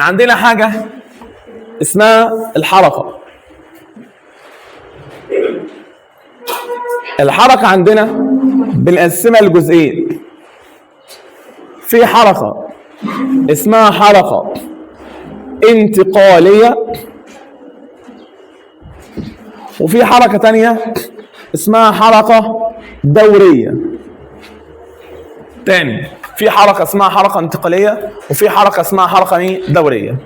عندنا حاجه اسمها الحركه. الحركه عندنا بنقسمها لجزئين. في حركه اسمها حركه انتقاليه، وفي حركه تانية اسمها حركه دوريه. تاني، في حركه اسمها حركه انتقاليه، وفي حركه اسمها حركه دوريه.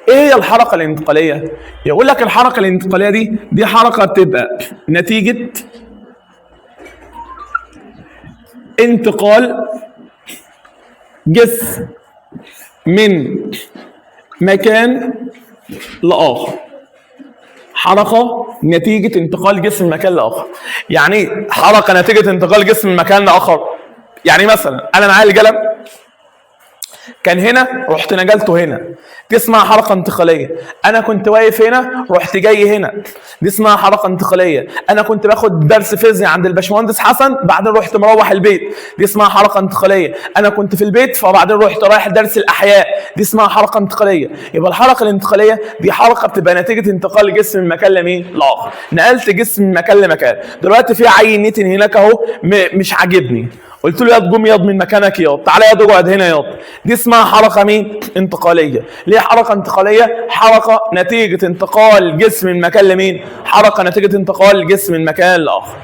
ايه هي الحركه الانتقاليه؟ يقول لك الحركه الانتقاليه دي حركه بتبقى نتيجه انتقال جسم من مكان لاخر. حركه نتيجه انتقال جسم من مكان لاخر. يعني حركه نتيجه انتقال جسم من مكان لاخر. يعني مثلا انا معايا القلم كان هنا، رحت نقلته هنا، دي اسمها حركه انتقاليه. انا كنت واقف هنا، رحت جاي هنا، دي اسمها حركه انتقاليه. انا كنت باخد درس فيزياء عند الباشمهندس حسن، بعدين رحت مروح البيت، دي اسمها حركه انتقاليه. انا كنت في البيت فبعدين رحت رايح درس الاحياء، دي اسمها حركه انتقاليه. يبقى الحركه الانتقاليه دي حركه بتبقى نتيجه انتقال جسم من مكان لمين؟ لاخر. نقلت جسم من مكان لمكان. دلوقتي في عين نيوتن هناك اهو مش عاجبني، قلت له ياض قوم ياض من مكانك ياض، تعالى ياض اقعد هنا ياض، دي اسمها حركه مين؟ انتقاليه. ليه حركه انتقاليه؟ حركه نتيجه انتقال جسم من مكان لمين؟ حركه نتيجه انتقال جسم من مكان لاخر.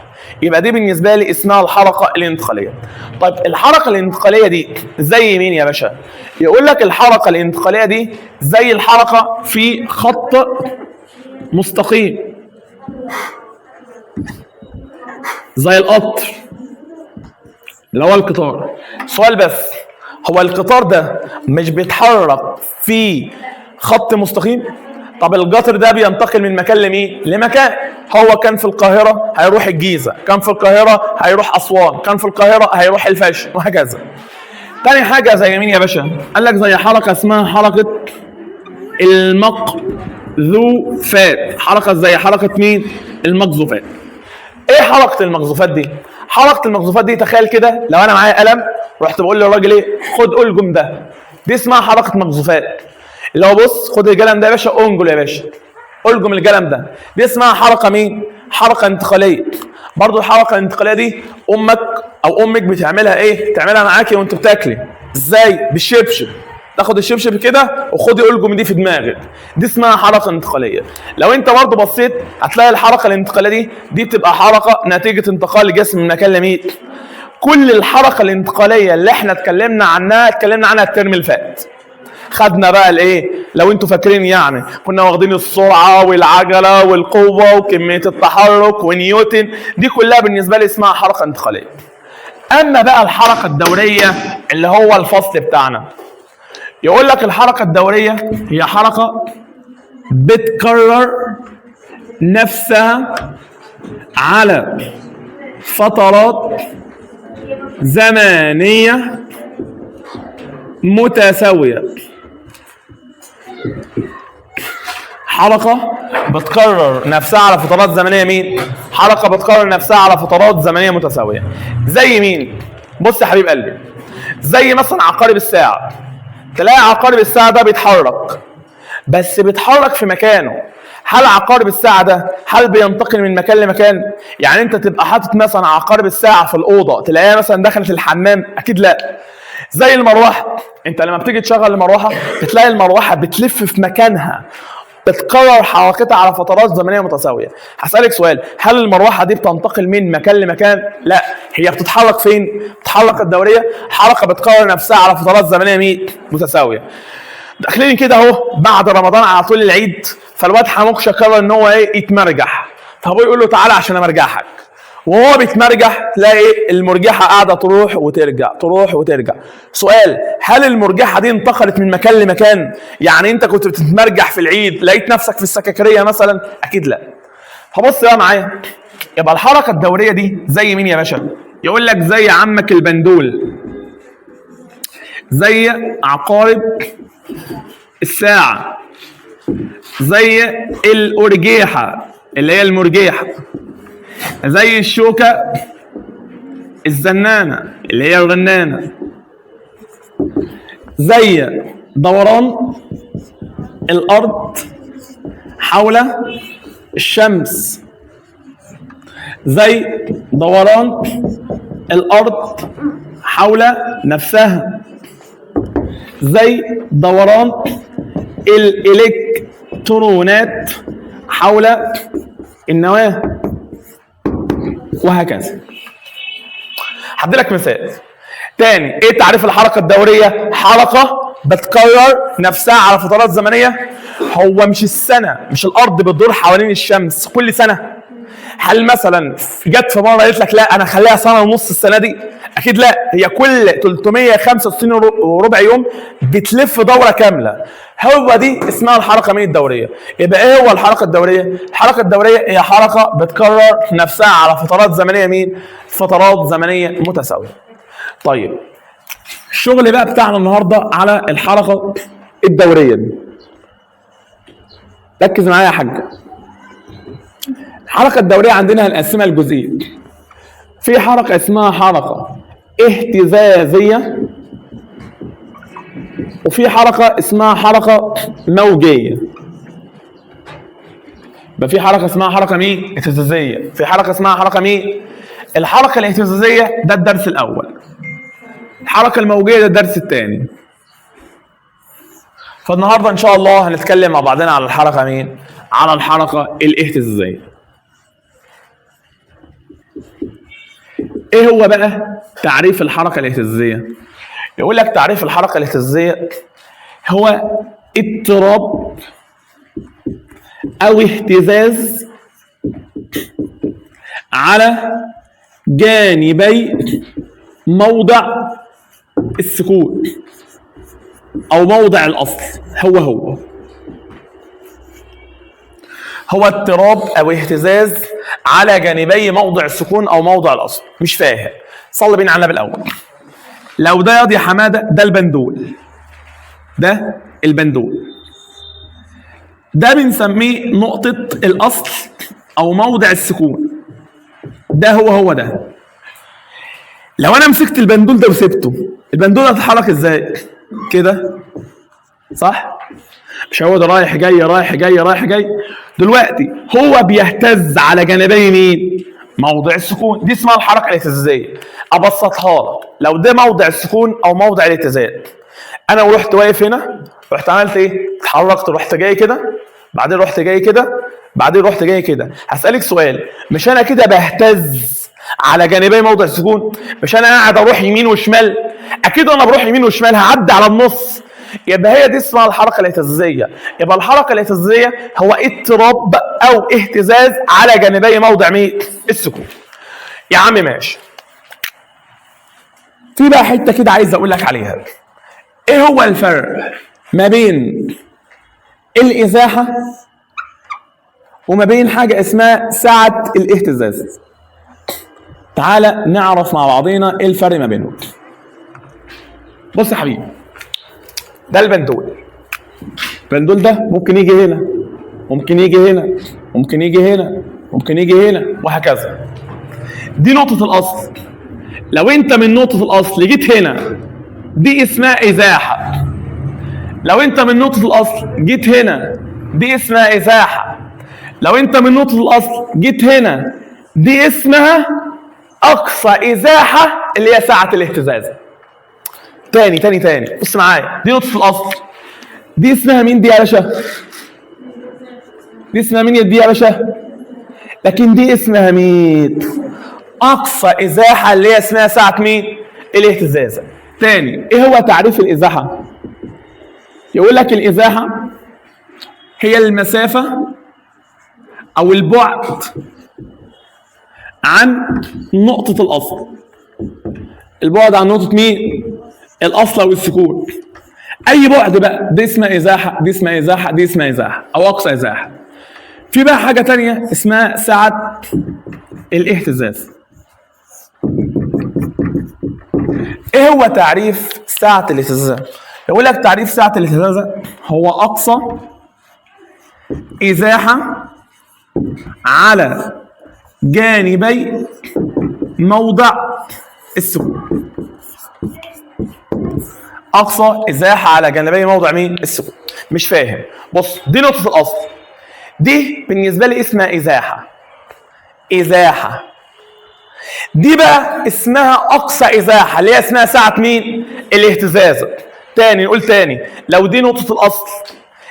يبقى دي بالنسبه لي اسمها الحركه الانتقاليه. طيب الحركه الانتقاليه دي زي مين يا باشا؟ يقول لك الحركه الانتقاليه دي زي الحركه في خط مستقيم، زي القطر اللي هو القطار. سؤال بس، هو القطار ده مش بيتحرك في خط مستقيم؟ طب القطر ده بينتقل من مكان لمين؟ لمكان. هو كان في القاهرة هيروح الجيزة، كان في القاهرة هيروح أسوان، كان في القاهرة هيروح الفاشن، وهكذا. تاني حاجة زي مين يا باشا؟ قال لك زي حركة اسمها حركة المقذوفات. حركة زي حركة مين؟ المقذوفات. ايه حركة المقذوفات دي؟ حركة المقذوفات دي تخيل كده لو انا معايا قلم، رحت بقول للراجل ايه؟ خد الجم ده، دي اسمها حركة مقذوفات. اللي هو بص خد القلم ده يا باشا، انجل يا باشا، الجم القلم ده، دي اسمها حركة مين؟ حركة انتقالية. برضو الحركة الانتقالية دي امك او امك بتعملها ايه؟ تعملها معاكي وانت بتاكلي. ازاي؟ بالشبشب. تاخد الشبشب كده وخدي الجم دي في دماغك، دي اسمها حركه انتقاليه. لو انت برضه بصيت هتلاقي الحركه الانتقاليه دي بتبقى حركه نتيجه انتقال جسم من مكان لمين. كل الحركه الانتقاليه اللي احنا اتكلمنا عنها الترم اللي فات. خدنا بقى الايه؟ لو انتوا فاكرين يعني كنا واخدين السرعه والعجله والقوه وكميه التحرك ونيوتن، دي كلها بالنسبه لي اسمها حركه انتقاليه. اما بقى الحركه الدوريه اللي هو الفصل بتاعنا، يقول لك الحركة الدورية هي حركة بتكرر نفسها على فترات زمنية متساوية. حركة بتكرر نفسها على فترات زمنية مين؟ حركة بتكرر نفسها على فترات زمنية متساوية. زي مين؟ بص يا حبيب قلبي، زي مثلا عقارب الساعة. تلاقي عقارب الساعة ده بيتحرك، بس بيتحرك في مكانه. هل عقارب الساعة ده هل بينتقل من مكان لمكان؟ يعني انت تبقى حاطط مثلا عقارب الساعة في الأوضة تلاقيها مثلا دخلت الحمام؟ أكيد لا. زي المروحة، انت لما بتيجي تشغل المروحة بتلاقي المروحة بتلف في مكانها، بتكرر حركتها على فترات زمنيه متساويه. هسألك سؤال، هل المروحه دي بتنتقل من مكان لمكان؟ لا، هي بتتحرك فين؟ بتتحرك الدوريه، حركه بتكرر نفسها على فترات زمنيه متساويه. داخلين كده اهو بعد رمضان على طول العيد، فالواد حموكشه قرر ان هو ايه؟ يتمرجح. فابوه يقول له تعالى عشان امرجحك، وهو بيتمرجح تلاقي المرجحه قاعده تروح وترجع تروح وترجع. سؤال، هل المرجحه دي انتقلت من مكان لمكان؟ يعني انت كنت بتتمرجح في العيد لقيت نفسك في السكاكريه مثلا؟ اكيد لا. فبص بقى معايا، يبقى الحركه الدوريه دي زي مين يا باشا؟ يقول لك زي عمك البندول، زي عقارب الساعه، زي الارجيحه اللي هي المرجيحه، زي الشوكة الزنانة اللي هي الغنانة، زي دوران الأرض حول الشمس، زي دوران الأرض حول نفسها، زي دوران الإلكترونات حول النواة، وهكذا. هديلك مثال تاني. ايه تعريف الحركة الدورية؟ حركة بتكرر نفسها على فترات زمنية. هو مش السنة، مش الأرض بتدور حوالين الشمس كل سنة؟ هل مثلا جت في مرة قالت لك لا أنا خليها سنة ونص السنة دي؟ أكيد لا، هي كل 365 وربع يوم بتلف دورة كاملة. هو دي اسمها الحركة مين الدورية. يبقى ايه هو الحركة الدورية؟ الحركة الدورية هي حركة بتكرر نفسها على فترات زمنية مين؟ فترات زمنية متساوية. طيب الشغل بقى بتاعنا النهارده على الحركة الدورية دي. ركز معايا يا حاج. الحركة الدورية عندنا هنقسمها لجزئين. في حركة اسمها حركة اهتزازية، وفي حركة اسمها حركة موجية. يبقى في حركة اسمها حركة مين؟ اهتزازية. في حركة اسمها حركة مين؟ الحركة الاهتزازية ده الدرس الأول. الحركة الموجية ده الدرس الثاني. فالنهارده إن شاء الله هنتكلم مع بعضنا على الحركة مين؟ على الحركة الاهتزازية. ايه هو بقى تعريف الحركة الاهتزازية؟ يقول لك تعريف الحركة الاهتزازية هو اضطراب او اهتزاز على جانبي موضع السكون او موضع الاصل. هو اضطراب او اهتزاز على جانبي موضع السكون او موضع الاصل. مش فاهم؟ صلي بينا على النبي الاول. لو ده ياض يا حماده ده البندول، ده البندول ده بنسميه نقطة الاصل او موضع السكون. ده هو ده. لو انا مسكت البندول ده وسبته، البندول هتتحرك ازاي؟ كده صح؟ مش هو ده رايح جاي رايح جاي رايح جاي؟ دلوقتي هو بيهتز على جانبي مين؟ موضع السكون. دي اسمها الحركه الاهتزازيه. ابسطها لك، لو ده موضع السكون او موضع الاهتزاز، انا ورحت واقف هنا، رحت عملت ايه؟ اتحركت، رحت جاي كده، بعدين رحت جاي كده، بعدين رحت جاي كده. هسألك سؤال، مش انا كده بهتز على جانبي موضع السكون؟ مش انا قاعد اروح يمين وشمال؟ اكيد وانا بروح يمين وشمال هعدي على النص. يبقى هي دي اسمها الحركه الاهتزازيه. يبقى الحركه الاهتزازيه هو اضطراب او اهتزاز على جانبي موضع مين؟ السكون. يا عم ماشي. في بقى حته كده عايز اقول لك عليها. ايه هو الفرق ما بين الازاحه وما بين حاجه اسمها سعه الاهتزاز؟ تعالى نعرف مع بعضينا ايه الفرق ما بينهم. بص يا حبيبي، ده البندول. البندول ده ممكن يجي هنا، ممكن يجي هنا، ممكن يجي هنا، ممكن يجي هنا، وهكذا. دي نقطة الأصل. لو أنت من نقطة الأصل جيت هنا، دي اسمها إزاحة. لو أنت من نقطة الأصل جيت هنا، دي اسمها إزاحة. لو أنت من نقطة الأصل جيت هنا، دي اسمها أقصى إزاحة اللي هي سعة الاهتزاز. تاني بص معايا، دي نقطة الأصل. دي اسمها مين دي يا باشا؟ دي اسمها مين دي يا باشا؟ لكن دي اسمها مين؟ أقصى إزاحة اللي هي اسمها سعة مين؟ الاهتزاز. تاني، إيه هو تعريف الإزاحة؟ يقول لك الإزاحة هي المسافة أو البعد عن نقطة الأصل. البعد عن نقطة مين؟ الأصل أو السكون. أي بعد بقى، دي اسمها إزاحة، دي اسمها إزاحة، دي اسمها إزاحة أو أقصى إزاحة. في بقى حاجة تانية اسمها سعة الاهتزاز. إيه هو تعريف سعة الاهتزاز؟ يقول لك تعريف سعة الاهتزاز هو أقصى إزاحة على جانبي موضع السكون. اقصى ازاحه على جانبي موضع مين؟ السكون. مش فاهم. بص دي نقطه الاصل، دي بالنسبه لي اسمها ازاحه. ازاحه دي بقى اسمها اقصى ازاحه اللي هي اسمها ساعه مين؟ الاهتزاز. تاني نقول تاني، لو دي نقطه الاصل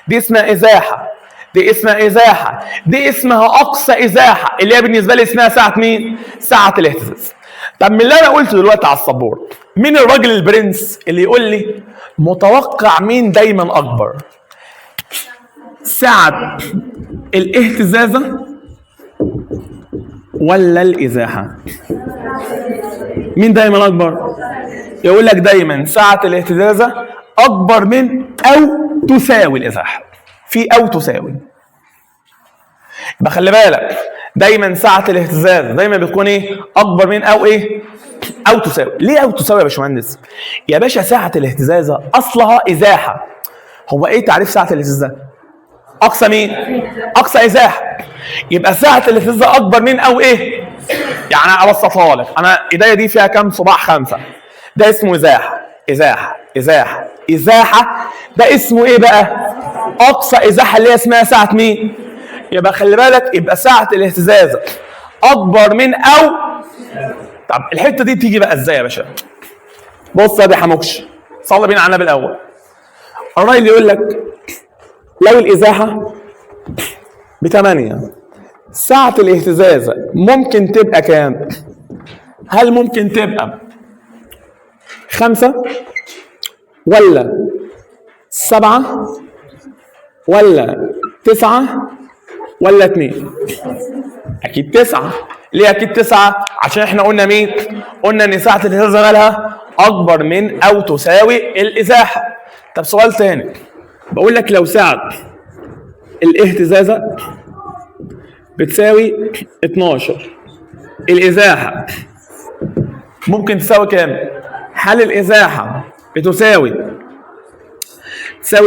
دي اسمها ازاحه، دي اسمها ازاحه، دي اسمها اقصى ازاحه اللي هي بالنسبه لي اسمها ساعه مين؟ ساعه الاهتزاز. طب من اللي انا قلته دلوقتي على السبورة، مين الراجل البرنس اللي يقول لي متوقع مين دايما اكبر؟ سعة الاهتزازة ولا الازاحة؟ مين دايما اكبر؟ يقول لك دايما سعة الاهتزازة اكبر من او تساوي الازاحة. في او تساوي، يبقى خلي بالك دايما سعة الاهتزاز دايما بتكون ايه؟ اكبر من او ايه؟ او تساوي. ليه او تساوي يا باشمهندس؟ يا باشا سعة الاهتزازة اصلها ازاحة. هو ايه تعريف سعة الاهتزازة؟ اقصى مين؟ اقصى ازاحة. يبقى سعة الاهتزازة اكبر من او ايه؟ يعني ابسطها لك، انا ايديا دي فيها كام صباع؟ 5. ده اسمه ازاحة. ازاحة ازاحة ازاحة ده اسمه ايه بقى؟ اقصى ازاحة اللي هي اسمها سعة مين؟ يبقى خلي بالك، يبقى سعة الاهتزاز اكبر من او. طب الحته دي تيجي بقى ازاي يا باشا؟ بص يا دي حموكش، صلي بينا على النبي الاول. الراجل يقول لك لو الازاحه ب8 سعة الاهتزاز ممكن تبقى كام؟ هل ممكن تبقى 5 ولا 7 ولا 9 ولا 2؟ اكيد 9. ليه اكيد 9؟ عشان احنا قلنا مين؟ قلنا ان سعة الاهتزاز مالها اكبر من او تساوي الازاحة. طب سؤال تاني، بقول لك لو سعة الاهتزازة بتساوي 12، الازاحة ممكن تساوي كام؟ هل الازاحة بتساوي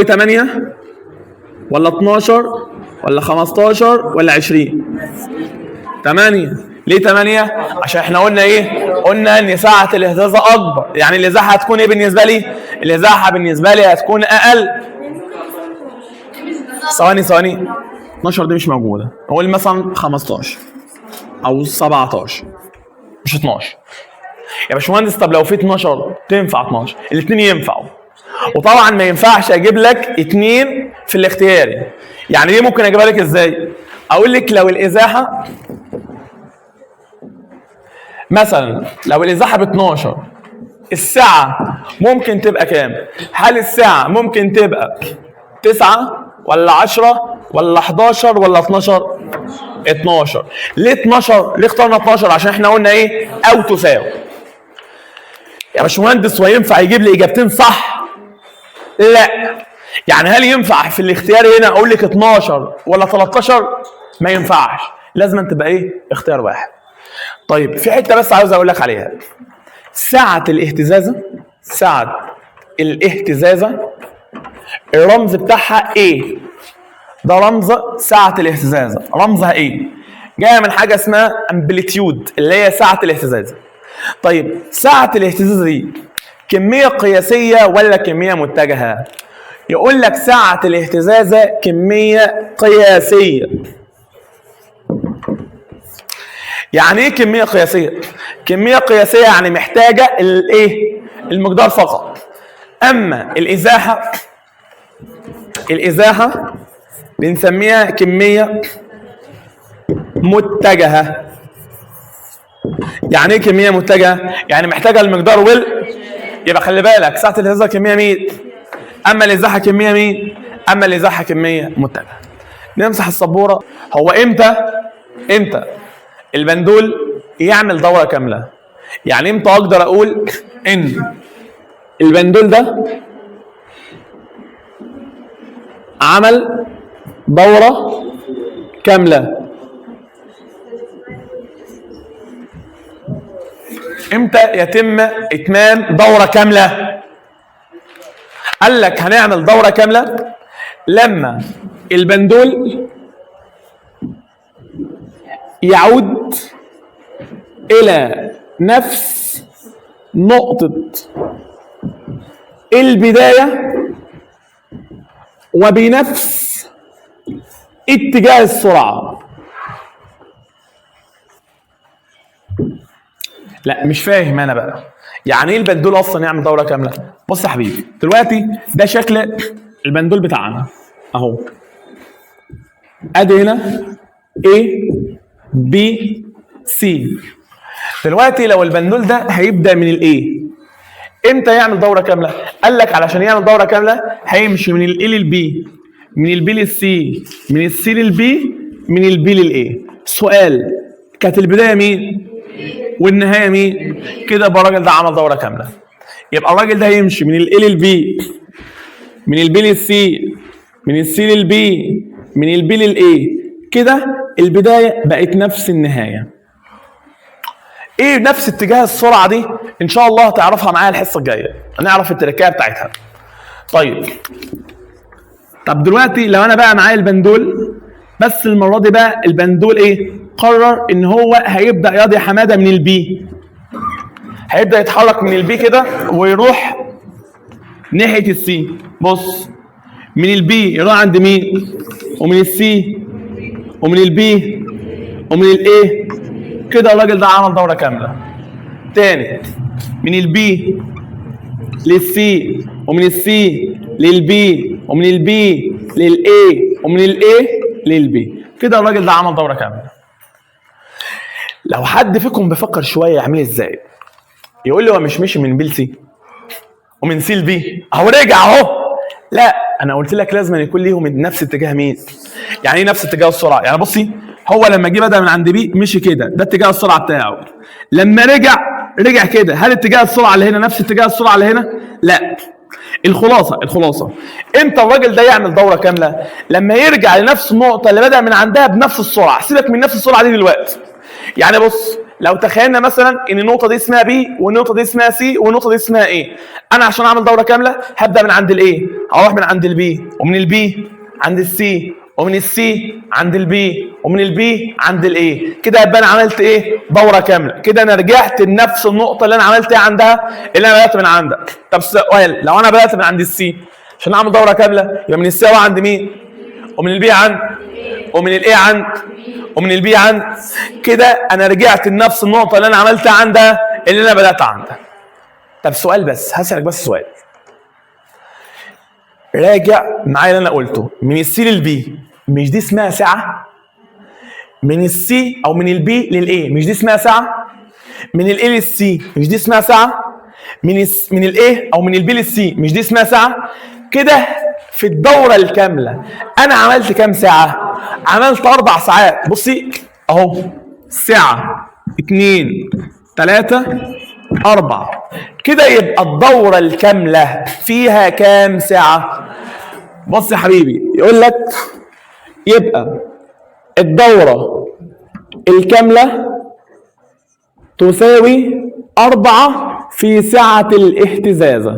8 ولا 12 ولا 15 ولا 20؟ 8. ليه 8؟ عشان احنا قلنا ايه؟ قلنا ان سعة الاهتزاز اكبر، يعني الازاحة هتكون ايه بالنسبة لي؟ الازاحة بالنسبة لي هتكون اقل. ثواني 12 دي مش موجودة، نقول مثلا 15 او 17 مش 12 يا باشمهندس. طب لو في 12 تنفع 12؟ الاثنين ينفعوا، وطبعا ما ينفعش اجيب لك 2 في الاختياري. يعني دي ممكن اجيبها لك ازاي؟ اقول لك لو الازاحه مثلا، لو الازاحه ب12 الساعه ممكن تبقى كام؟ هل الساعه ممكن تبقى 9 ولا 10 ولا 11 ولا 12؟ 12. ليه 12؟ ليه اخترنا 12؟ عشان احنا قلنا ايه؟ او تساوي. يا باشمهندس وينفع يجيب لي اجابتين صح؟ لا. يعني هل ينفع في الاختيار هنا اقول لك 12 ولا 13؟ ما ينفعش، لازم تبقى ايه؟ اختيار واحد. طيب في حته بس عاوز اقول لك عليها، سعة الاهتزازة، سعة الاهتزازة الرمز بتاعها ايه؟ ده رمز سعة الاهتزازة، رمزها ايه؟ جايه من حاجه اسمها امبليتيود اللي هي سعة الاهتزازة. طيب سعة الاهتزازة دي كمية قياسية ولا كمية متجهة؟ يقول لك سعة الاهتزازة كمية قياسية. يعني ايه كمية قياسية؟ كمية قياسية يعني محتاجة الايه؟ المقدار فقط. اما الازاحة بنسميها كمية متجهة. يعني ايه كمية متجهة؟ يعني محتاجة المقدار يبقى خلي بالك سعة الاهتزازة كمية مين؟ اما الازاحة كمية مين؟ اما الازاحة كمية متجهة. نمسح السبورة. هو امتى البندول يعمل دورة كاملة؟ يعني امتى اقدر اقول ان البندول ده عمل دورة كاملة؟ امتى يتم اتمام دورة كاملة؟ قال لك هنعمل دورة كاملة لما البندول يعود الى نفس نقطة البداية وبنفس اتجاه السرعة. لا مش فاهم انا بقى، يعني ايه البندول اصلا يعمل دورة كاملة؟ بص يا حبيبي دلوقتي ده شكل البندول بتاعنا اهو، ادي هنا A B C. دلوقتي لو البندول ده هيبدأ من الايه امتى يعمل دورة كاملة؟ قال لك علشان يعمل دورة كاملة هيمشي من الاي للبي، من البي للسي، من السي للبي، من البي للايه. سؤال، كانت البداية مين؟ والنهاية مين؟ كده يبقى الراجل ده عمل دورة كاملة. يبقى الراجل ده هيمشي من الاي للبي، من البي للسي، من السي للبي، من البي للايه. كده البداية بقت نفس النهاية. ايه نفس اتجاه السرعه دي؟ ان شاء الله هتعرفها معايا الحصه الجايه، هنعرف التركيبه بتاعتها. طيب طب دلوقتي لو انا بقى معايا البندول، بس المره دي بقى البندول ايه؟ قرر ان هو هيبدا ياض يا حماده من البي، هيبدا يتحرك من البي كده ويروح ناحيه السي. بص، من البي يروح عند مين؟ ومن السي ومن البي ومن الايه. كده الراجل ده عمل دورة كاملة. تاني، من البي للسي ومن السي للبي ومن البي للاي ومن الاي للبي. كده الراجل ده عمل دورة كاملة. لو حد فيكم بيفكر شوية يعمل ازاي؟ يقول لي هو مش مشي من بي لسي ومن سي لبي اهو رجع اهو. لا انا قلت لك لازم يكون ليهم نفس اتجاه مين؟ يعني ايه نفس اتجاه السرعة؟ يعني بصي، هو لما جه بدأ من عند بي مشي كده، ده اتجاه السرعه بتاعه. لما رجع كده، هل اتجاه السرعه اللي هنا نفس اتجاه السرعه اللي هنا؟ لا. الخلاصه امتى الراجل ده يعمل دوره كامله؟ لما يرجع لنفس النقطه اللي بدأ من عندها بنفس السرعه. سيبك من نفس السرعه دي دلوقتي. يعني بص، لو تخيلنا مثلا ان النقطه دي اسمها بي والنقطه دي اسمها سي والنقطه دي اسمها ايه، انا عشان اعمل دوره كامله هبدا من عند الايه، هروح من عند البي ومن البي عند السي ومن السي عند البي ومن البي عند الايه. كده يبقى انا عملت ايه؟ دوره كامله. كده انا رجعت لنفس النقطه اللي انا عملت ايه عندها، اللي انا بدات من عندها. طب سؤال، لو انا بدات من عند السي عشان اعمل دوره كامله، يبقى من السي عند مين؟ ومن البي عند، ومن الايه عند، ومن البي عند. كده انا رجعت لنفس النقطه اللي انا عملتها عندها، اللي انا بدات عندها. طب سؤال بس، هسالك بس سؤال، راجع معايا اللي انا قلته، من السي للبي مش دي اسمها ساعه؟ من السي او من البي للاي مش دي اسمها ساعه؟ من الاي للسي مش دي اسمها ساعه؟ من الاي او من البي للسي مش دي اسمها ساعه؟ كده في الدوره الكامله انا عملت كام ساعه؟ عملت 4 ساعات. بصي اهو، ساعه 2 3 4. كده يبقى الدوره الكامله فيها كام ساعه؟ بص يا حبيبي، يقول لك يبقى الدوره الكامله تساوي 4 في سعة الاهتزاز.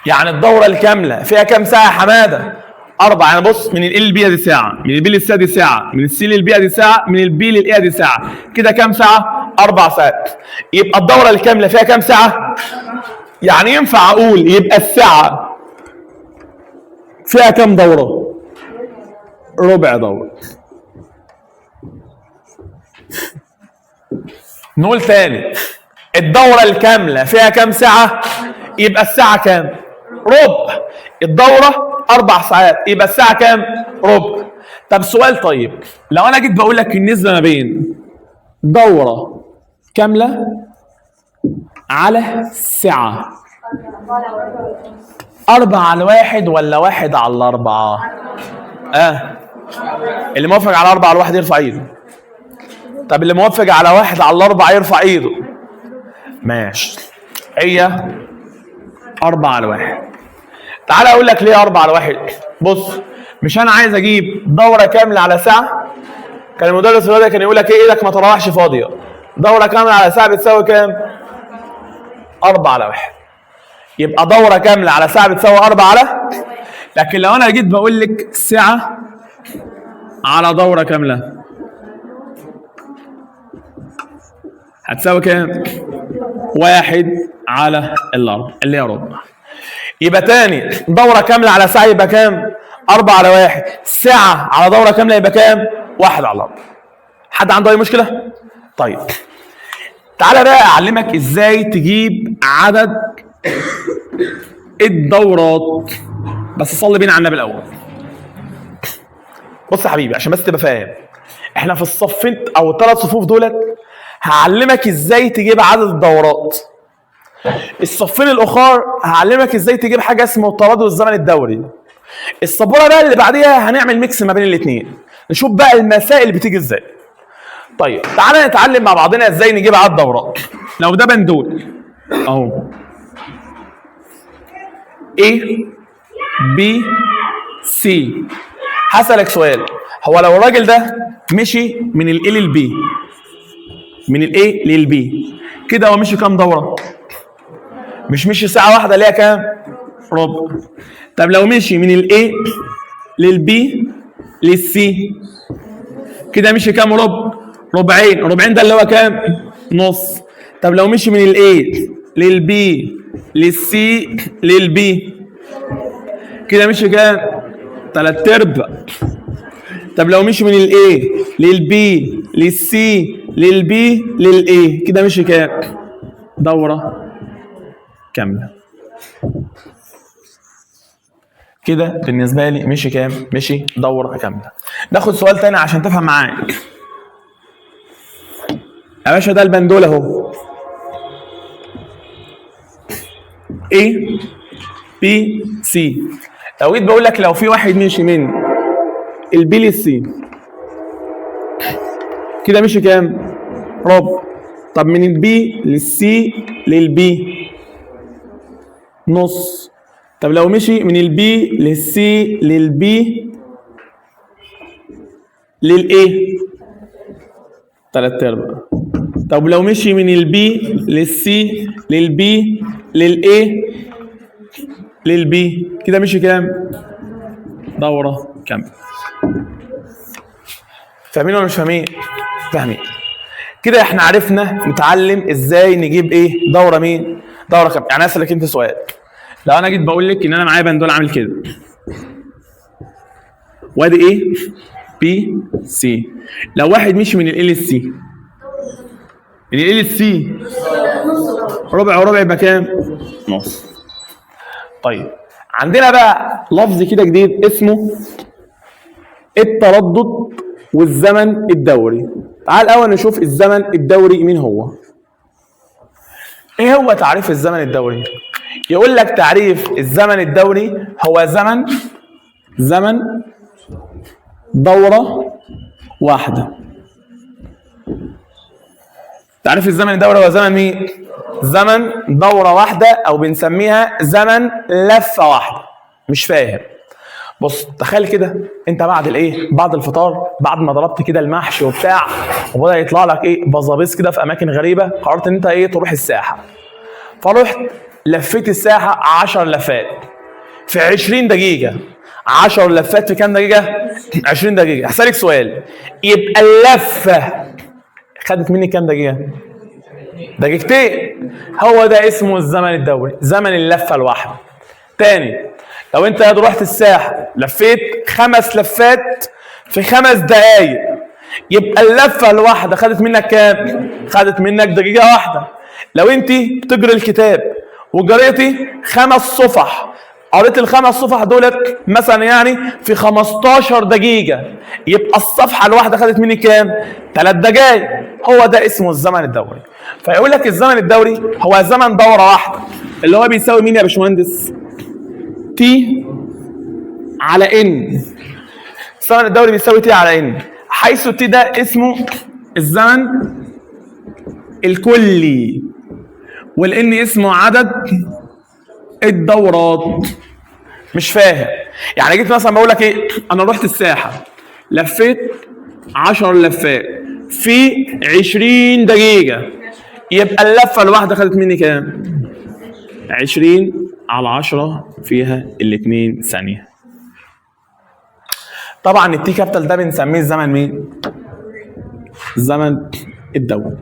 يعني الدورة الكاملة فيها كام ساعة يا حمادة؟ 4. يعني بص، من ال للبي دي ساعة، من البي للسي دي ساعة، من السي للبي دي ساعة، من البي للاي دي ساعة. كده كام ساعة؟ 4 ساعات. يبقى الدورة الكاملة فيها كام ساعة؟ يعني ينفع أقول يبقى الساعة فيها كام دورة؟ ربع دورة. نقول تاني، الدورة الكاملة فيها كام ساعة؟ يبقى الساعة كام؟ ربع. الدورة 4 ساعات، يبقى الساعة كام؟ ربع. طب سؤال، طيب لو أنا جيت بقول لك النسبة ما بين دورة كاملة على ساعة، 4/1 ولا 1/4؟ اللي موافق على 4/1 يرفع ايده. طب اللي موافق على 1/4 يرفع ايده. ماشي، هي 4/1. تعالى اقول لك ليه 4/1. بص، مش انا عايز اجيب دوره كامله على ساعه؟ كان المدرس الرياضي كان يقول لك ايه؟ ايدك ما تروحش فاضيه. دوره كامله على ساعه بتساوي كام؟ 4/1. يبقى دوره كامله على ساعه بتساوي 4 لكن لو انا جيت بقول لك ساعه على دوره كامله هتساوي كام؟ 1 على الاربع اللي هي ربع. يبقى تاني دوره كامله على ساعه يبقى كام؟ 4 على 1. ساعه على دوره كامله يبقى كام؟ 1 على 4. حد عنده اي مشكله؟ طيب تعالى بقى اعلمك ازاي تجيب عدد الدورات، بس صلي بينا على النبي الاول. بص يا حبيبي عشان بس تبقى فاهم، احنا في الصفين او الثلاث صفوف دولت هعلمك ازاي تجيب عدد الدورات. الصفين الاخر هعلمك ازاي تجيب حاجه اسمه التردد والزمن الدوري. السبوره بقى اللي بعديها هنعمل ميكس ما بين الاثنين، نشوف بقى المسائل بتيجي ازاي. طيب تعالى نتعلم مع بعضنا ازاي نجيب عدد دورات. لو ده بندول اهو A B C، هسألك سؤال، هو لو الراجل ده مشي من ال A لل B، من ال A لل B كده هو مشي كام دورة؟ مش مشي ساعة واحدة اللي هي كام؟ ربع. طب لو مشي من ال A لل B لل C كده مشي كام ربع؟ ربعين. ربعين ده اللي هو كام؟ نص. طب لو مشي من ال A لل B لل C لل B كده مشي كام؟ 3/4. طب لو مشي من ال A لل B لل C لل B لل A كده مشي كام؟ دورة كاملة. كده بالنسبة لي مشي كام؟ مشي دورة كاملة. ناخد سؤال تاني عشان تفهم معايا. يا باشا ده البندول اهو A B C. لو جيت بقول لك لو في واحد مشي من البي للسي كده مشي كام؟ ربع. طب من البي للسي للبي نص. طب لو مشي من البي للسي للبي للايه 3/4. طب لو مشي من البي للسي للبي للايه للبي كده مشي كام؟ دورة كاملة. فاهمين ولا مش فاهمين؟ فاهمين. كده احنا عرفنا نتعلم ازاي نجيب ايه؟ دورة مين؟ دورة كاملة. يعني اسألك انت سؤال، لو انا جيت بقول لك ان انا معايا بندول عامل كده وادي ايه؟ بي سي. لو واحد مشي من ال للسي، من ال للسي ربع وربع يبقى كام؟ نص. طيب عندنا بقى لفظ كده جديد اسمه التردد والزمن الدوري. تعال الاول نشوف الزمن الدوري مين هو. ايه هو تعريف الزمن الدوري؟ يقول لك تعريف الزمن الدوري هو زمن دورة واحدة. تعريف الزمن الدوري هو زمن مين؟ زمن دورة واحدة او بنسميها زمن لفة واحدة. مش فاهم؟ بص تخيل كده انت بعد الايه؟ بعد الفطار، بعد ما ضربت كده المحشي وبتاع وبدا يطلع لك ايه؟ بزابيس كده في اماكن غريبة، قررت ان انت ايه؟ تروح الساحة. فرحت لفيت الساحة 10 لفات في 20 دقيقة. 10 لفات في كام دقيقة؟ 20 دقيقة. هسألك سؤال، يبقى اللفة خدت مني كام دقيقة؟ دقيقتين. هو ده اسمه الزمن الدوري، زمن اللفة الواحدة. تاني، لو انت رحت الساحة لفيت 5 لفات في 5 دقايق يبقى اللفة الواحدة خدت منك كام؟ خدت منك دقيقة واحدة. لو انت تقري الكتاب وقريتي 5 صفح، قريت ال5 صفح دولت مثلا يعني في 15 دقيقة يبقى الصفحة الواحدة خدت مني كام؟ 3 دقايق. هو ده اسمه الزمن الدوري. فيقول لك الزمن الدوري هو زمن دورة واحدة اللي هو بيساوي مين يا باشمهندس؟ تي على ان. الزمن الدوري بيساوي تي على ان، حيث تي ده اسمه الزمن الكلي والان اسمه عدد الدورات. مش فاهم؟ يعني جيت مثلا بقول لك ايه؟ انا رحت الساحه لفيت 10 لفات في 20 دقيقه يبقى اللفه الواحده خدت مني كام؟ 20 على 10 فيها ال2 ثانيه. طبعا التي كابيتال ده بنسميه الزمن مين؟ الزمن الدوري.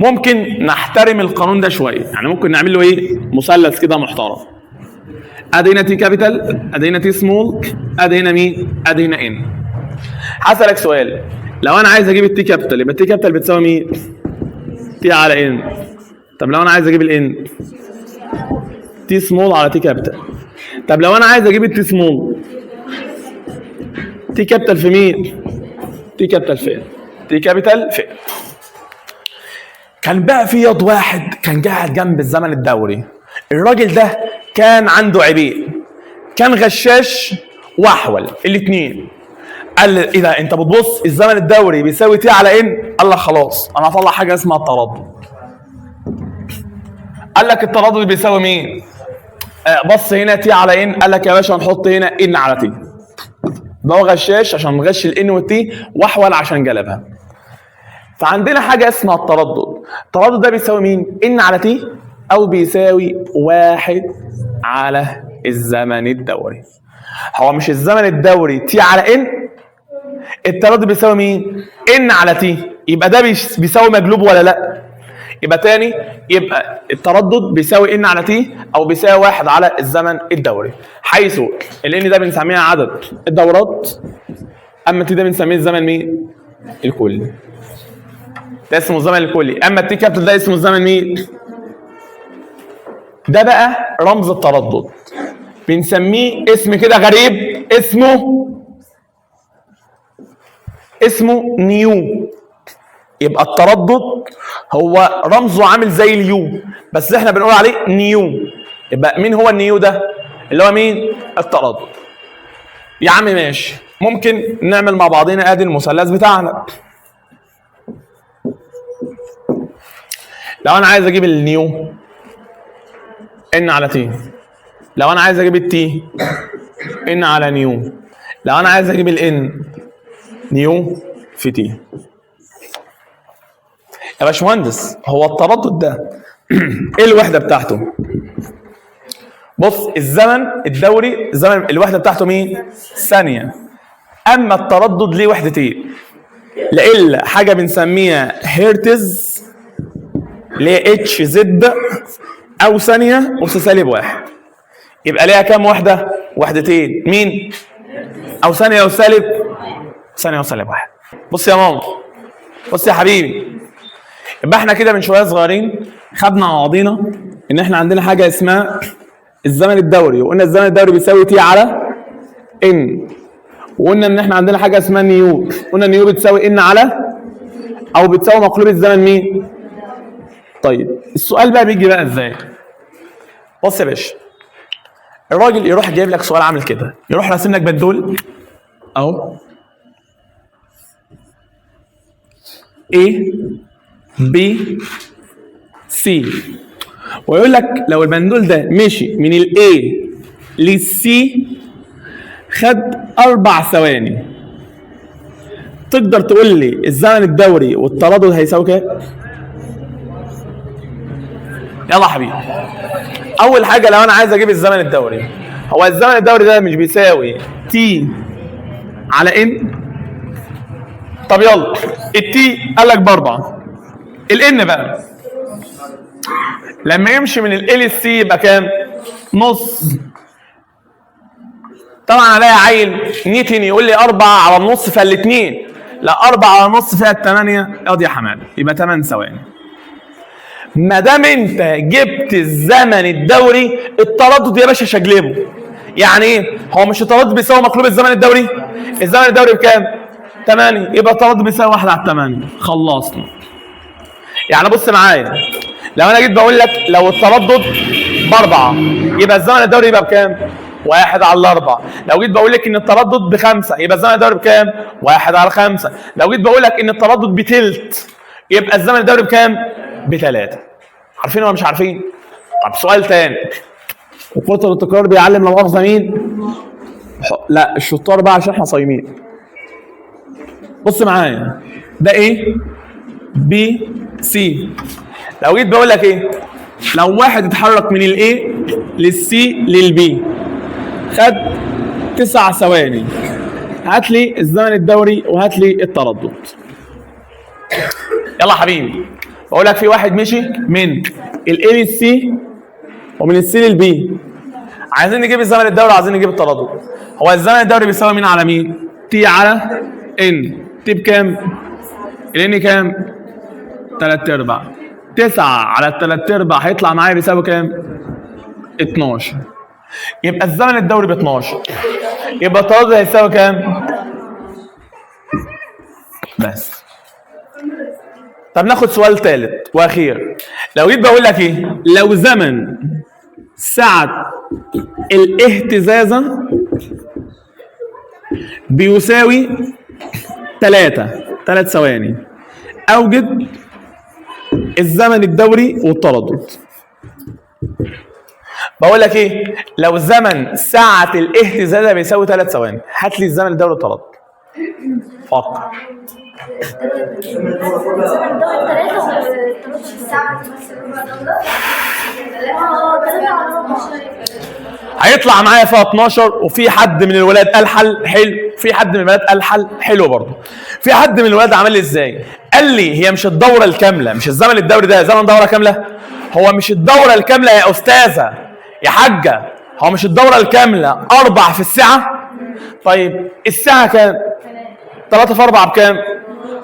ممكن نحترم القانون ده شويه، يعني ممكن نعمل له ايه؟ مثلث كده محترم. ادي هنا تي كابيتال، ادي هنا تي سمول، ادي هنا مين؟ ادي هنا ان. هسألك سؤال، لو انا عايز اجيب التي كابيتال يبقى التي كابيتال بتساوي مين؟ تي على ان. طب لو انا عايز اجيب الان، تي سمول على تي كابيتال. طب لو انا عايز اجيب التي سمول، تي كابيتال في مين؟ تي كابيتال فين؟ تي كابيتال فين؟ كان بقى في ياض واحد كان قاعد جنب الزمن الدوري. الراجل ده كان عنده عيبين، كان غشاش واحول الاثنين. قال لي ايه ده؟ انت بتبص الزمن الدوري بيساوي تي على ان؟ قال لك خلاص انا هطلع حاجه اسمها التردد. قال لك التردد بيساوي مين؟ بص هنا تي على ان، قال لك يا باشا هنحط هنا ان على تي. ده هو غشاش عشان مغش الان والتي، واحول عشان قلبها. فعندنا حاجه اسمها التردد. التردد ده بيساوي مين؟ ان على تي، او بيساوي 1 على الزمن الدوري. هو مش الزمن الدوري تي على ان؟ التردد بيساوي مين؟ ان على تي. يبقى ده بيساوي مقلوب ولا لا؟ يبقى تاني، يبقى التردد بيساوي ان على تي، او بيساوي 1 على الزمن الدوري، حيث الان ده بنسميها عدد الدورات، اما تي ده بنسميه الزمن مين؟ الكلي. ده اسمه الزمن الكلي. اما التي كابيتال ده اسمه الزمن مين؟ ده بقى رمز التردد، بنسميه اسم كده غريب، اسمه نيو. يبقى التردد هو رمزه عامل زي اليو، بس احنا بنقول عليه نيو. يبقى مين هو النيو ده؟ اللي هو مين؟ التردد. يا عم ماشي، ممكن نعمل مع بعضنا ادي المثلث بتاعنا. لو انا عايز اجيب النيو، ان على تي. لو انا عايز اجيب التي، ان على نيو. لو انا عايز اجيب الان، نيو في تي. يا باشمهندس هو التردد ده ايه الوحده بتاعته؟ بص الزمن الدوري، الزمن الوحده بتاعته مين؟ ثانيه. اما التردد ليه وحدتين، لا حاجه بنسميها هرتز اللي هي اتش زد، او ثانيه اس -1. يبقى ليها كام وحده؟ وحدتين. مين؟ او ثانيه اس ثانيه اس -1. بص يا ماما، بص يا حبيبي، يبقى احنا كده من شويه صغيرين خدنا مع بعضينا ان احنا عندنا حاجه اسمها الزمن الدوري، وقلنا الزمن الدوري بيساوي تي على ان. وقلنا ان احنا عندنا حاجه اسمها نيو، قلنا نيو بتساوي ان على، او بتساوي مقلوب الزمن مين؟ طيب السؤال بقى بيجي بقى ازاي؟ بص يا باشا، الراجل يروح جايب لك سؤال عامل كده، يروح راسم لك بندول اهو A B C، ويقول لك لو البندول ده مشي من ال A لل C خد 4 ثواني، تقدر تقول لي الزمن الدوري والتردد هيساوي كام؟ يلا يا حبيبي. اول حاجه لو انا عايز اجيب الزمن الدوري، هو الزمن الدوري ده مش بيساوي تي على ان؟ طب يلا، التي قال لك ب4، الان بقى لما يمشي من ال للسي يبقى كام؟ نص. طبعا عليا عيل نيتن يقول لي 4 على النص فالاثنين، لا 4 على النص فيها 8. اقعد يا حماده، يبقى 8 ثواني. ما دام انت جبت الزمن الدوري، التردد يا باشا شجلبه. يعني ايه؟ هو مش التردد بيساوي مقلوب الزمن الدوري؟ الزمن الدوري بكام؟ 8، يبقى التردد بيساوي 1 على 8. خلصنا. يعني بص معايا، لو انا جيت بقول لك لو التردد ب4 يبقى الزمن الدوري يبقى بكام؟ 1 على 4. لو جيت بقول لك ان التردد ب5 يبقى الزمن الدوري بكام؟ 1 على 5. لو جيت بقول لك ان التردد بتلت يبقى الزمن الدوري بكام؟ ب3. عارفين ولا مش عارفين؟ طب سؤال تاني، وكتر التكرار بيعلم لا مؤاخذه مين؟ لا الشطار بقى عشان احنا صايمين. بص معايا، ده ايه؟ بي سي. لو جيت بقول لك ايه؟ لو واحد اتحرك من الاي للسي للبي خد 9 ثواني، هات لي الزمن الدوري وهات لي التردد. يلا حبيبي، بقول لك في واحد مشي من الاي للسي ومن السي للبي. عايزين نجيب الزمن الدوري، عايزين نجيب التردد. هو الزمن الدوري بيساوي مين على مين؟ تي على ان. تي بكام؟ الان كام؟ 3/4. 9 على 3/4 هيطلع معايا بيساوي كام؟ 12. يبقى الزمن الدوري ب 12. يبقى التردد هيساوي كام؟ بس. طب ناخد سؤال ثالث واخير. لو جيت بقول لك ايه؟ لو زمن سعة الاهتزازة بيساوي 3 ثواني، اوجد الزمن الدوري والتردد. بقول لك ايه؟ لو زمن سعة الاهتزازة بيساوي 3 ثواني، هات لي الزمن الدوري والتردد. فكر. هيطلع معايا فيها 12. وفي حد من الولاد قال حل حلو، في حد من الولاد قال حل حلو برضه. في حد من الولاد عمل لي ازاي؟ قال لي هي مش الدوره الكامله، مش الزمن الدوري ده زمن دوره كامله. هو مش الدوره الكامله يا استاذه يا حاجه، هو مش الدوره الكامله 4 في الساعه؟ طيب الساعه كام؟ 3 في 4 بكام؟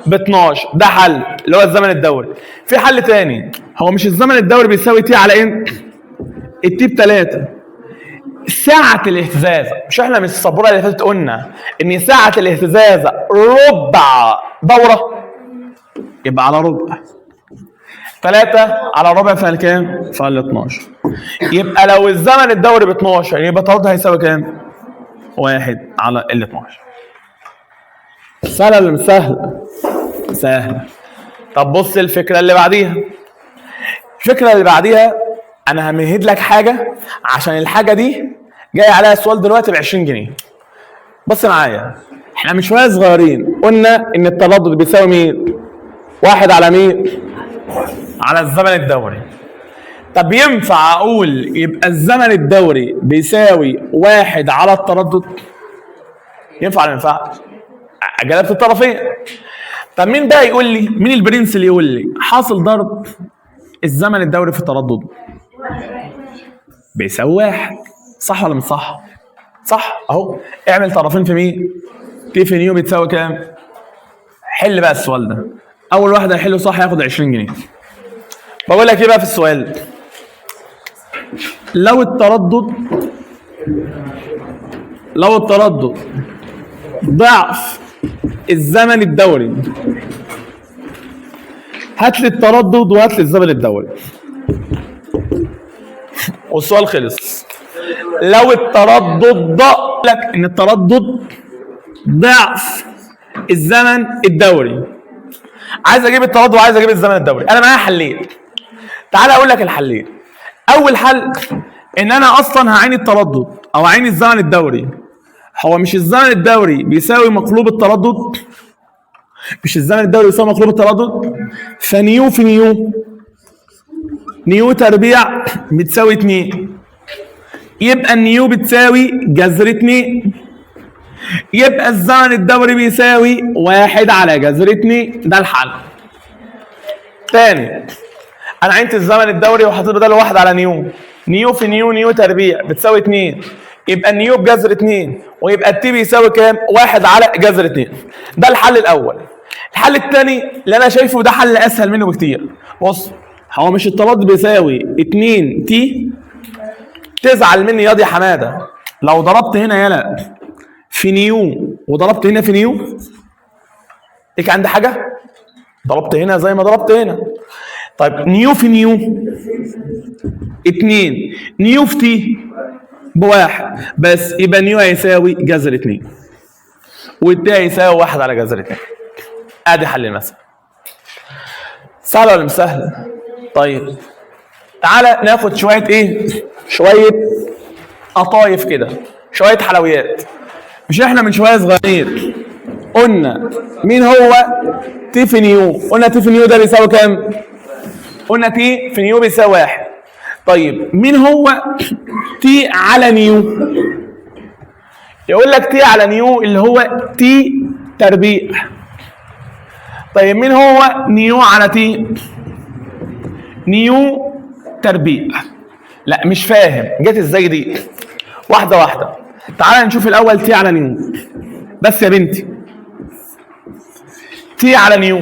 ب 12. ده حل اللي هو الزمن الدوري. في حل تاني، هو مش الزمن الدوري بيساوي تي على ان؟ التي ب3. ساعة الاهتزاز، مش احنا من السبوره اللي فاتت قلنا ان ساعة الاهتزاز ربع دورة؟ يبقى على ربع. 3 على ربع فيها كام؟ فيها 12. يبقى لو الزمن الدوري ب 12 يبقى التردد هيساوي كام؟ 1 على 12. سهلة ولا مش سهلة؟ سهلة. طب بص الفكرة اللي بعديها. الفكرة اللي بعديها أنا همهد لك حاجة، عشان الحاجة دي جاي عليها السؤال دلوقتي ب 20 جنيه. بص معايا، احنا من شوية صغيرين قلنا إن التردد بيساوي مين؟ 1 على مين؟ على الزمن الدوري. طب ينفع أقول يبقى الزمن الدوري بيساوي 1 على التردد؟ ينفع ولا ما ينفعش؟ جلبت الطرفين. طب مين بقى يقول لي؟ مين البرنس اللي يقول لي حاصل ضرب الزمن الدوري في التردد بيساوي 1؟ صح ولا مش صح؟ صح اهو. اعمل طرفين في مين؟ تي في نيو بتساوي كام؟ حل بقى السؤال ده. اول واحد هيحله صح هياخد 20 جنيه. بقول لك ايه بقى في السؤال؟ لو التردد ضعف الزمن الدوري، هات لي التردد وهات لي الزمن الدوري والسؤال خلص. لو التردد لك ان التردد ضعف الزمن الدوري، عايز اجيب التردد وعايز اجيب الزمن الدوري. انا معايا حلين، تعال اقول لك الحلين. اول حل ان انا اصلا هعين التردد او هعين الزمن الدوري. هو مش الزمن الدوري بيساوي مقلوب التردد؟ مش الزمن الدوري بيساوي مقلوب التردد؟ فنيو في نيو تربيع بتساوي 2. يبقى النيو بتساوي جذر 2. يبقى الزمن الدوري بيساوي 1 على جذر 2. ده الحل. تاني، انا عينت الزمن الدوري وحطيت بداله 1 على نيو في نيو تربيع بتساوي 2. يبقى النيو بجذر 2 ويبقى التي بيساوي كام؟ 1 على جذر 2. ده الحل الاول. الحل الثاني اللي انا شايفه ده حل اسهل منه بكتير. بص، هو مش التردد بيساوي 2 تي؟ تزعل مني ياض يا حماده لو ضربت هنا يلا في نيو وضربت هنا في نيو؟ ليك عندي حاجه؟ ضربت هنا زي ما ضربت هنا. طيب نيو في نيو 2، نيو في تي ب1 بس، يبقى نيو هيساوي جذر 2 والتي هيساوي 1 على جذر 2. ادي حل المسألة. سهلة ولا مش سهلة؟ طيب تعالى ناخد شوية ايه؟ شوية قطايف كده، شوية حلويات. مش احنا من شوية صغيرين قلنا مين هو تي في نيو؟ قلنا تي في نيو ده بيساوي كام؟ قلنا تي في نيو بيساوي 1. طيب مين هو تي على نيو؟ يقول لك تي على نيو اللي هو تي تربيع. طيب مين هو نيو على تي؟ نيو تربيع. لا مش فاهم جت ازاي دي. واحده واحده. تعالى نشوف الاول تي على نيو. بس يا بنتي تي على نيو،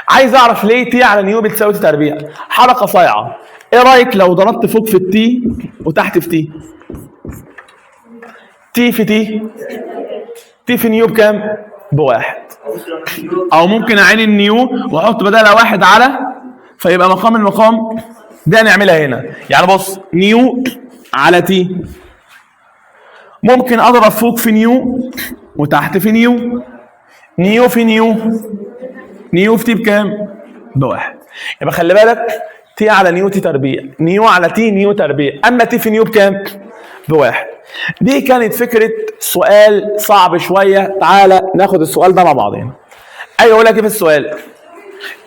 عايز اعرف ليه تي على نيو بتساوي تي تربيع. حلقه صايعه. ايه رايك لو ضربت فوق في التي وتحت في تي؟ تي في تي، تي في نيو بكام؟ بواحد. او ممكن اعين النيو واحط بدالها واحد على، فيبقى مقام المقام ده نعملها هنا. يعني بص، نيو على تي، ممكن اضرب فوق في نيو وتحت في نيو. نيو في نيو، نيو في تي بكام؟ بواحد. يبقى خلي بالك تي على نيو تي تربيع، نيو على تي نيو تربيع، اما تي في نيو بكام؟ بواحد. دي كانت فكره سؤال صعب شويه. تعالى ناخد السؤال ده مع بعضنا. ايوه اقول لك ايه في السؤال؟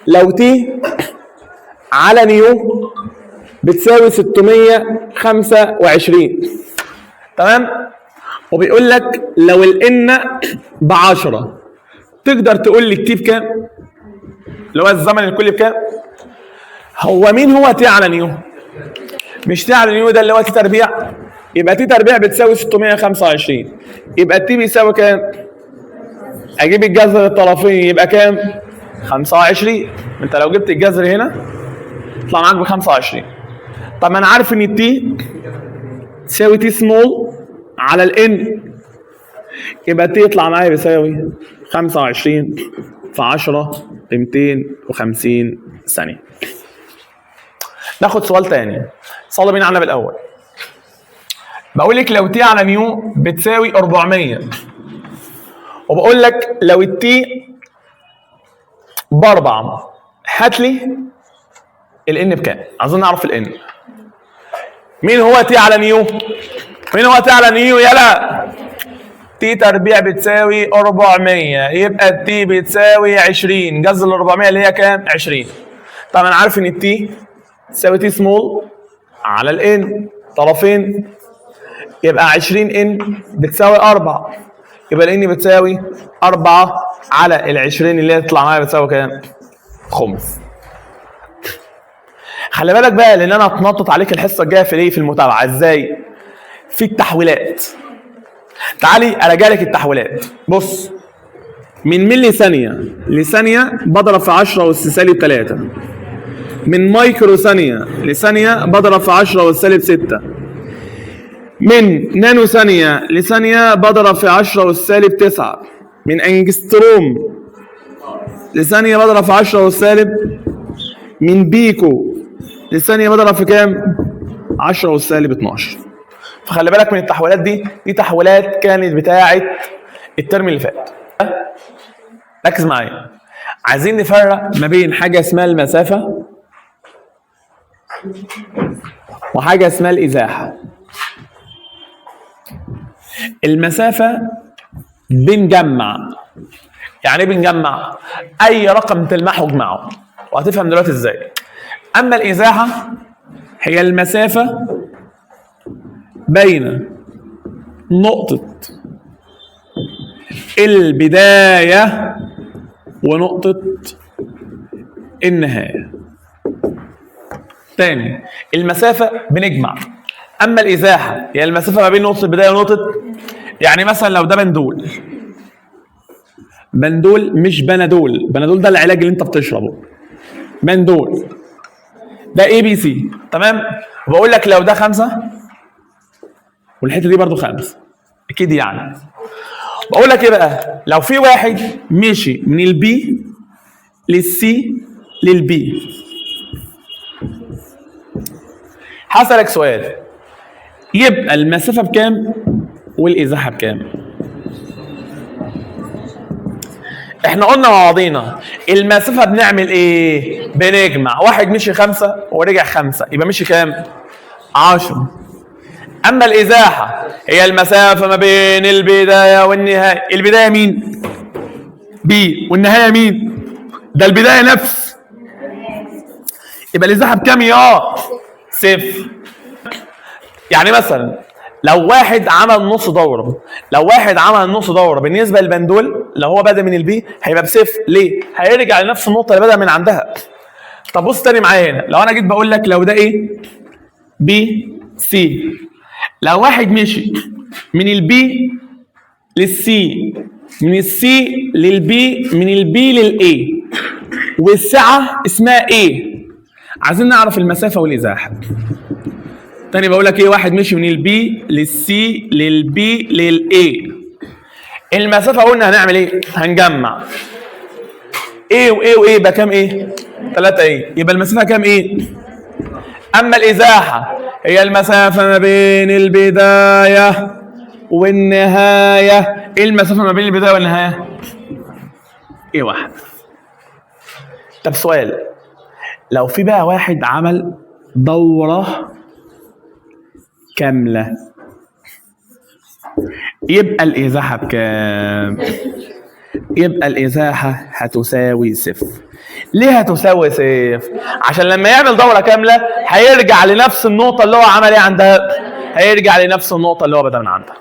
لو تي على نيو بتساوي 625، تمام؟ وبيقول لك لو الان ب10، تقدر تقول لي التي بكام؟ اللي هو الزمن الكلي بكام؟ هو مين هو تي على نيو؟ مش تي على نيو ده اللي هو تي تربيع؟ يبقى تي تربيع بتساوي 625، يبقى التي بيساوي كام؟ اجيب الجذر الطرفين يبقى كام؟ 25. انت لو جبت الجذر هنا يطلع معاك ب 25. طب ما انا عارف ان التي تساوي تي سمول على الان، يبقى التي يطلع معايا بيساوي 25 في 10 ب 250 ثانية. ناخد سؤال تاني. صلوا بينا على النبي الأول. بقول لك لو تي على نيو بتساوي 400، وبقول لك لو التي ب4، هات لي الان بكام؟ عايزين نعرف الان. مين هو تي على نيو؟ مين هو تي على نيو؟ يلا تي تربيع بتساوي 400، يبقى التي بتساوي 20. جذر ال 400 اللي هي كام؟ 20. طبعا انا عارف ان التي تساوي تي سمول على الان طرفين، يبقى 20 ان بتساوي 4، يبقى الان بتساوي 4 على ال 20 اللي هي تطلع معايا بتساوي كام؟ خمس. خلي بالك بقى لان انا هتنطط عليك الحصه الجايه في ايه؟ في المتابعه. ازاي؟ في التحويلات. تعالي اراجع لك التحويلات. بص، من ملي ثانيه لثانيه بضرب في 10 اس سالب 3، من مايكرو ثانيه لثانيه بضرب في 10 اس سالب 6، من نانو ثانيه لثانيه بضرب في 10 اس سالب 9، من انجستروم لثانيه بضرب في 10 اس سالب، من بيكو لثانيه بضرب في كام؟ 10 اس سالب 12. فخلي بالك من التحويلات دي. دي تحويلات كانت بتاعه الترم اللي فات. ركز معايا. عايزين نفرق ما بين حاجه اسمها المسافه وحاجه اسمها الازاحه. المسافه بنجمع. يعني ايه بنجمع؟ اي رقم تلمحه اجمعه، وهتفهم دلوقتي ازاي. اما الازاحه هي المسافه بين نقطة البداية ونقطة النهاية. تاني، المسافة بنجمع، أما الإزاحة هي المسافة ما بين نقطة البداية ونقطة. يعني مثلا لو ده بندول، بندول مش بنادول، بنادول ده العلاج اللي أنت بتشربه. بندول ده اي بي سي، تمام؟ وبقول لك لو ده 5 والحته دي برضو 5 اكيد. يعني بقول لك ايه بقى؟ لو في واحد مشي من البي للسي للبي، هسألك سؤال، يبقى المسافه بكام والازاحه بكام؟ احنا قلنا مع بعضينا المسافه بنعمل ايه؟ بنجمع. واحد مشي 5 ورجع 5، يبقى مشي كام؟ 10. اما الازاحه هي المسافه ما بين البدايه والنهايه. البدايه مين؟ بي، والنهايه مين؟ ده البدايه نفس. يبقى الازاحه بكام يا؟ 0. يعني مثلا لو واحد عمل نص دوره، لو واحد عمل نص دوره بالنسبه للبندول، لو هو بدا من البي هيبقى ب0. ليه؟ هيرجع لنفس النقطه اللي بدا من عندها. طب بص تاني معايا هنا، لو انا جيت بقول لك لو ده ايه بي سي، لو واحد مشي من البي للسي، من السي للبي، من البي للاي، والسعه اسمها ايه، عايزين نعرف المسافه والازاحه. تاني بقول لك ايه، واحد مشي من البي للسي للبي للاي، المسافه قلنا هنعمل ايه، هنجمع ايه وايه وايه يبقى كام ايه 3 ايه، يبقى المسافه كام ايه. اما الازاحه هي المسافه ما بين البدايه والنهايه. ايه المسافه ما بين البدايه والنهايه؟ ايه واحد. طب سؤال، لو في بقى واحد عمل دوره كامله يبقى الازاحه بكام؟ يبقى الازاحه هتساوي صفر. ليه هتساوي صفر؟ عشان لما يعمل دوره كامله هيرجع لنفس النقطه اللي هو عمل ايه عندها، هيرجع لنفس النقطه اللي هو بدا من عندها.